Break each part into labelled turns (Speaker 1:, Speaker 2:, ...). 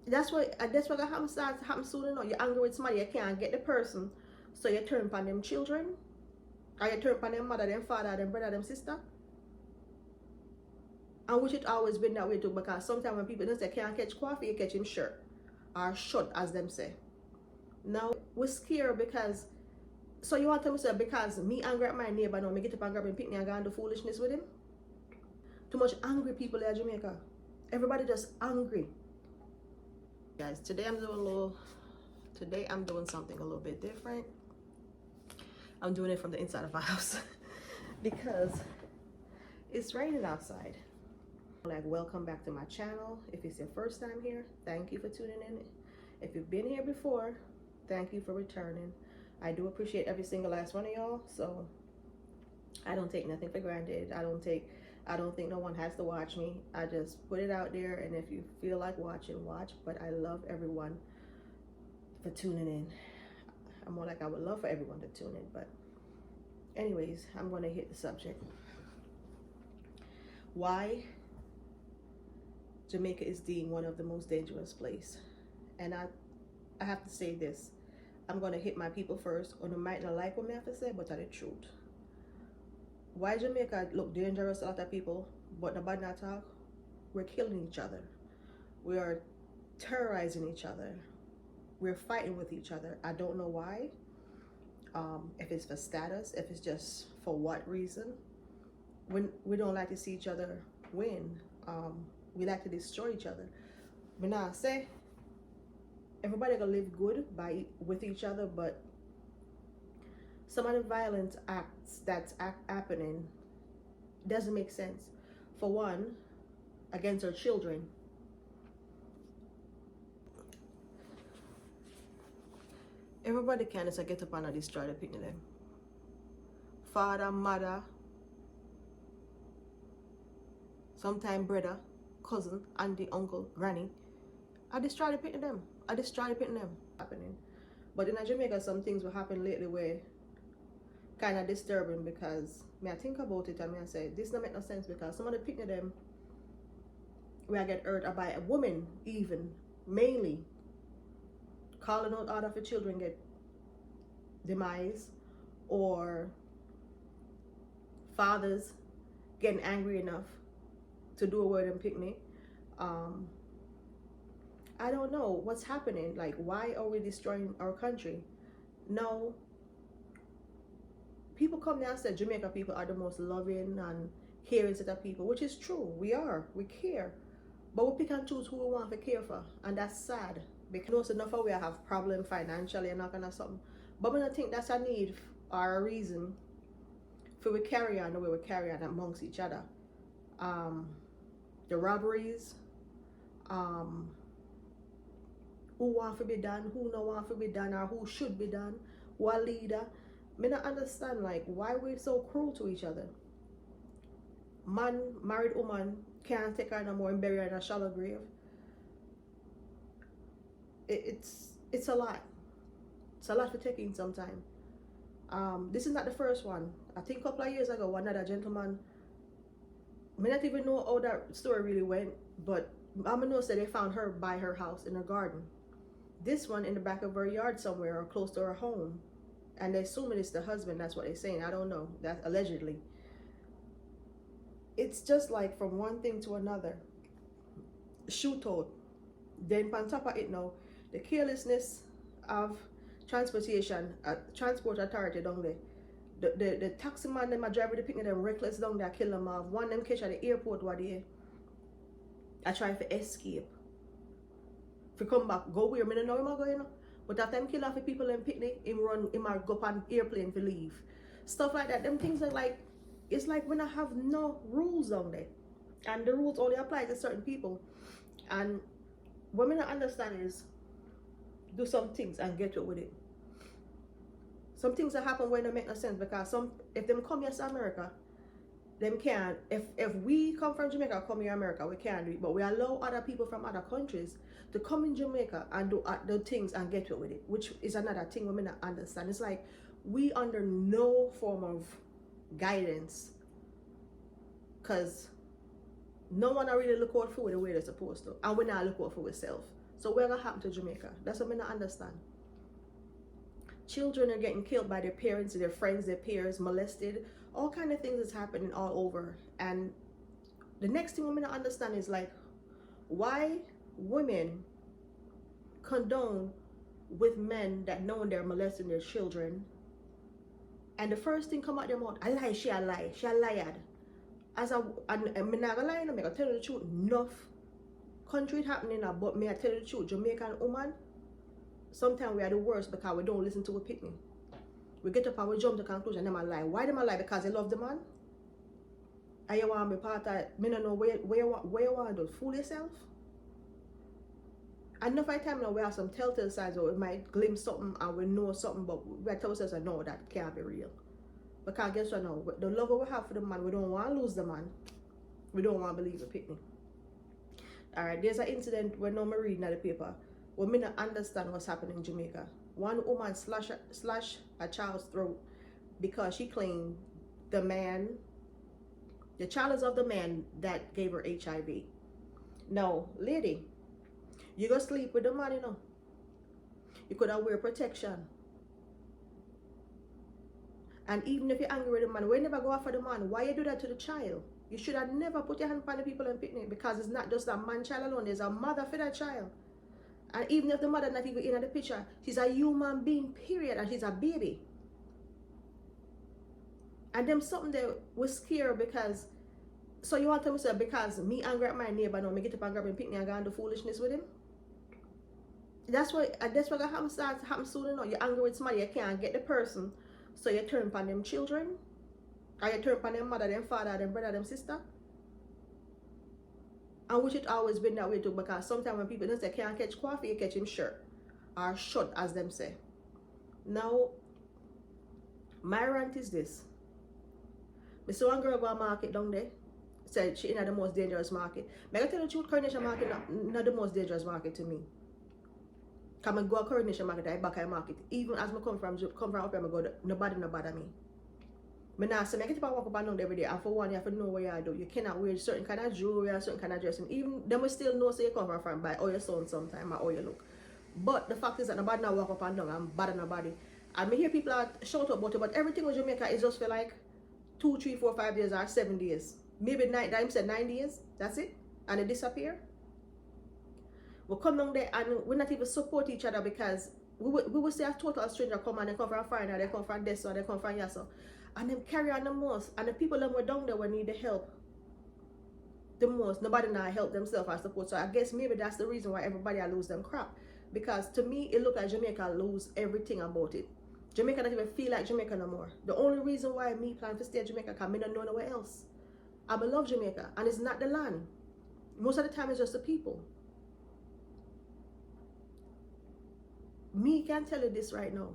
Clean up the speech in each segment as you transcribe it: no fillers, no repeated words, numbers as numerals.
Speaker 1: That's what happen soon enough. You're angry with somebody, you can't get the person, so you turn upon them children, or you turn upon them mother, them father, them brother, them sister. And which it always been that way too, because sometimes when people don't say can't catch coffee, you catch him shirt or shut, as them say. Now we're scared because, so you want to tell me say because me angry at my neighbor now, me get up and grab him pick me and go and do foolishness with him? Too much angry people in Jamaica. Everybody just angry. Guys, today I'm doing something a little bit different. I'm doing it from the inside of my house because it's raining outside. Like, welcome back to my channel. If it's your first time here, thank you for tuning in. If you've been here before, thank you for returning. I do appreciate every single last one of y'all, so I don't take nothing for granted. I don't think no one has to watch me. I just put it out there, and if you feel like watching, watch. But I love everyone for tuning in. I'm more like I would love for everyone to tune in, but anyways, I'm going to hit the subject. Why Jamaica is deemed one of the most dangerous places. And I have to say this. I'm going to hit my people first, or they might not like what I have to say, but that's the truth. Why Jamaica look dangerous to a lot of people, but nobody not talk? We're killing each other. We are terrorizing each other. We're fighting with each other. I don't know why. If it's for status, if it's just for what reason. When we don't like to see each other win. We like to destroy each other. But now I say, everybody gonna live good with each other, but some of the violent acts that's happening doesn't make sense. For one, against our children. Everybody can just get up and destroy the picnic them. Father, mother, sometimes brother, cousin, auntie, uncle, granny. I destroy the picnic them. Happening. But in Jamaica, some things will happen lately where kind of disturbing, because me I think about it and me I say this don't make no sense, because some of the picnic them where I get hurt by a woman, even mainly calling out all of the children get demise, or fathers getting angry enough to do a word and picnic. I don't know what's happening. Like, why are we destroying our country? No, people come there and say Jamaica people are the most loving and caring set of people, which is true. We care, but we pick and choose who we want to care for, and that's sad, because enough of we have problem financially and not gonna something. But I don't think that's a need or a reason for we carry on the way we carry on amongst each other. The robberies, who want to be done, who no want to be done, or who should be done, who a leader. Me not understand like why we're so cruel to each other. Man, married woman can't take her no more and bury her in a shallow grave. It's a lot. It's a lot for taking some time. This is not the first one. I think a couple of years ago, one other gentleman, I not even know how that story really went, but I know that they found her by her house in her garden. This one in the back of her yard somewhere or close to her home. And they assuming it's the husband, that's what they're saying. I don't know. That's allegedly. It's just like from one thing to another. Shootout. Then on top of it now, the carelessness of transportation, transport authority down there. The taxi man, them a driver, they picking them reckless down there, kill them off. One of them catch at the airport what they I try to escape. If you come back, go where? I don't know where I'm going. But that time kill off the people in picnic, him go up on airplane to leave. Stuff like that. Them things are like, it's like when I have no rules on there. And the rules only apply to certain people. And what I don't understand is do some things and get away with it. Some things that happen when they make no sense, because if them come here to America, them can. If we come from Jamaica, come here America, we can do it. But we allow other people from other countries to come in Jamaica and do things and get away with it, which is another thing we may not understand. It's like we under no form of guidance, because no one really look out for the way they're supposed to, and we not look out for ourselves. So what's gonna happen to Jamaica? That's what I don't understand. Children are getting killed by their parents, their friends, their peers, molested. All kind of things is happening all over. And the next thing I'm gonna understand is like, why women condone with men that know they're molesting their children, and the first thing come out their mouth, I lie, she a lie, she a liar. As a, and I'm not gonna lie, I'm gonna tell you the truth. Enough country it happening now, but may I tell you the truth, Jamaican woman, sometimes we are the worst because we don't listen to a picnic. We get up and we jump to conclusion, them a lie. Why them a lie? Because they love the man? And you want to be part of, me don't know where you want to do, fool yourself? Enough of time now we have some telltale signs where we might glimpse something and we know something, but we tell ourselves, no, that can't be real. Because guess what now? The love we have for the man, we don't want to lose the man. We don't want to believe a picnic. Alright, there's an incident when I'm reading at the paper where me not understand what's happening in Jamaica. One woman slash a child's throat because she claimed the child is of the man that gave her HIV. No, lady, you go sleep with the man, you know. You could have wear protection. And even if you're angry with the man, why you never go after the man? Why you do that to the child? You should have never put your hand on the people in picnic, because it's not just a man-child alone. There's a mother for that child. And even if the mother not even in the picture, she's a human being, period, and she's a baby. And them something that was scary because, so you want to tell me, say, because me angry at my neighbor, now me get up and grab him picnic and go and do foolishness with him? That's what gonna happen soon enough. You're angry with somebody, you can't get the person, so you turn upon them children, or you turn upon them mother, them father, them brother, them sister. And which it always been that way too, because sometimes when people don't say can't catch coffee, you catch him shirt or shut, as them say. Now, my rant is this. I saw one girl go to market down there, said she in the most dangerous market. I gotta tell you the truth, Coronation Market not the most dangerous market to me. Cause I go to Coronation Market, I back at market. Even as I come from up here, I go, nobody bother me. I now say, I get up and walk up and down every day, and for one, you have to know what you do. You cannot wear certain kind of jewelry or certain kind of dressing. Even them will still know so you come from by how you sound sometimes or how you look. But the fact is that nobody now walk up and down and bother nobody. And I hear people shout about it, but everything with Jamaica is just for like 2, 3, 4, 5 days or 7 days. Maybe 9 days, that's it. And they disappear. We come down there and we not even support each other, because we will see a total stranger come and they come from foreigner, they come from this or they come from Yasso. And them carry on the most. And the people that were down there will need the help the most. Nobody now help themselves, I suppose. So I guess maybe that's the reason why everybody lose them crap. Because to me, it look like Jamaica lose everything about it. Jamaica don't even feel like Jamaica no more. The only reason why me plan to stay in Jamaica, because I don't know nowhere else. I love Jamaica, and it's not the land. Most of the time it's just the people. Me can tell you this right now.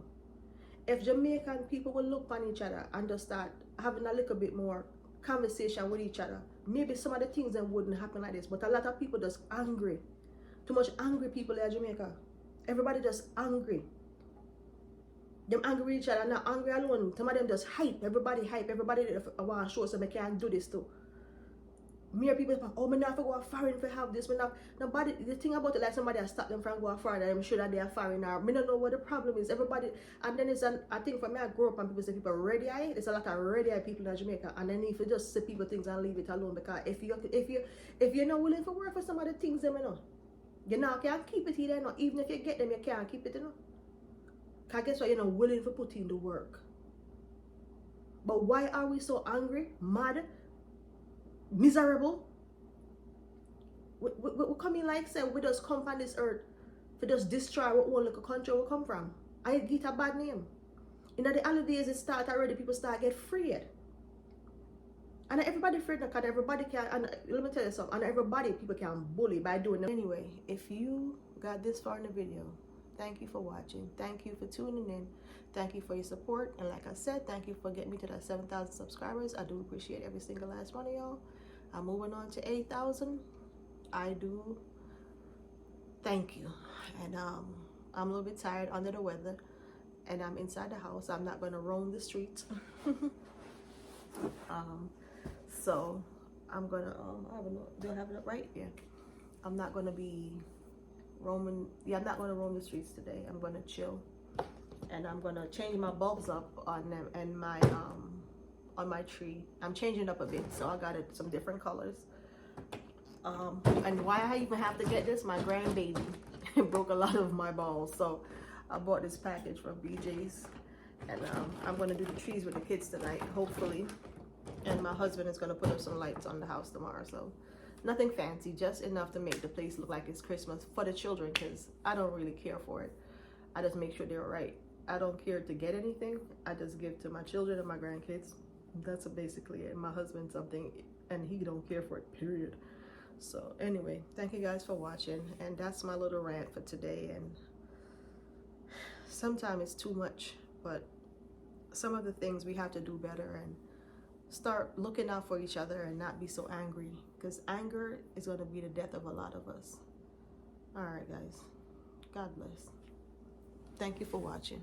Speaker 1: If Jamaican people will look on each other and just start having a little bit more conversation with each other, maybe some of the things then wouldn't happen like this. But a lot of people just angry. Too much angry people in Jamaica. Everybody just angry. Them angry with each other, not angry alone. Some of them just hype. Everybody hype. Everybody want to show so they can do this too. Mere people say, oh, me not to go foreign for have this. Me not, nobody, the thing about it, like somebody has stopped them from going foreign, and I'm sure that they are foreign, or me don't know what the problem is. Everybody, and then it's I think for me, I grew up and people say people ready eye. There's a lot of ready eye people in Jamaica, and then if you just say people things and leave it alone, because if you're not willing to work for some of the things, them, you know, you now can't keep it here, you know. Even if you get them, you can't keep it, you know. Because guess what, you're not willing to put in the work. But why are we so angry, mad, miserable? We coming like say we just come on this earth to just destroy what one little country we come from. I get a bad name. In the holidays it start already, people start get afraid. And everybody afraid because everybody can, and let me tell you something, and everybody people can bully by doing them. Anyway, if you got this far in the video, thank you for watching. Thank you for tuning in. Thank you for your support. And like I said, thank you for getting me to that 7,000 subscribers. I do appreciate every single last one of y'all. I'm moving on to 8,000. I do thank you. And I'm a little bit tired, under the weather, and I'm inside the house. I'm not going to roam the streets. So I'm gonna do I have it up right here? I'm not gonna be roaming. Yeah, I'm not going to roam the streets today. I'm going to chill, and I'm going to change my bulbs up on them and my on my tree. I'm changing it up a bit, so I got it some different colors. And why I even have to get this, my grandbaby broke a lot of my balls, so I bought this package from BJ's, and I'm going to do the trees with the kids tonight, hopefully. And my husband is going to put up some lights on the house tomorrow, so nothing fancy, just enough to make the place look like it's Christmas for the children, because I don't really care for it. I just make sure they're right. I don't care to get anything. I just give to my children and my grandkids. That's basically it. My husband something, and he don't care for it, period. So anyway, thank you guys for watching, and that's my little rant for today. And sometimes it's too much, but some of the things we have to do better and start looking out for each other and not be so angry, because anger is going to be the death of a lot of us. All right, guys. God bless. Thank you for watching.